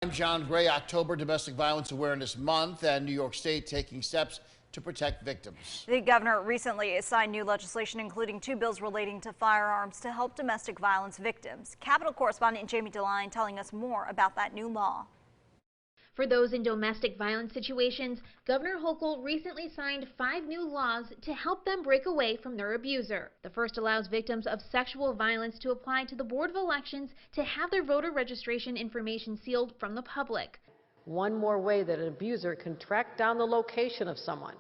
I'm John Gray. October Domestic Violence Awareness Month, and New York State taking steps to protect victims. The governor recently signed new legislation, including 2 bills relating to firearms to help domestic violence victims. Capitol correspondent Jamie DeLine telling us more about that new law. For those in domestic violence situations, Governor Hochul recently signed 5 new laws to help them break away from their abuser. The first allows victims of sexual violence to apply to the Board of Elections to have their voter registration information sealed from the public. One more way that an abuser can track down the location of someone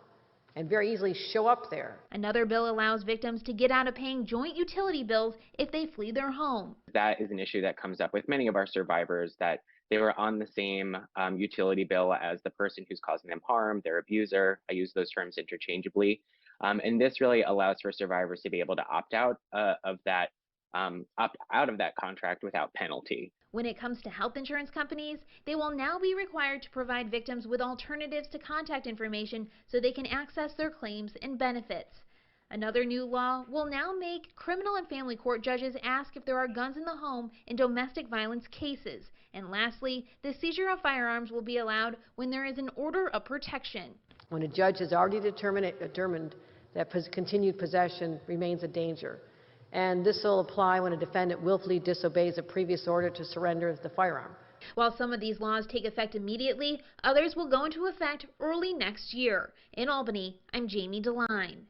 and very easily show up there. Another bill allows victims to get out of paying joint utility bills if they flee their home. That is an issue that comes up with many of our survivors, that they were on the same utility bill as the person who's causing them harm, their abuser. I use those terms interchangeably. And this really allows for survivors to be able to opt out of that contract without penalty. When it comes to health insurance companies, they will now be required to provide victims with alternatives to contact information so they can access their claims and benefits. Another new law will now make criminal and family court judges ask if there are guns in the home in domestic violence cases. And lastly, the seizure of firearms will be allowed when there is an order of protection. When a judge has already determined that continued possession remains a danger. And this will apply when a defendant willfully disobeys a previous order to surrender the firearm. While some of these laws take effect immediately, others will go into effect early next year. In Albany, I'm Jamie DeLine.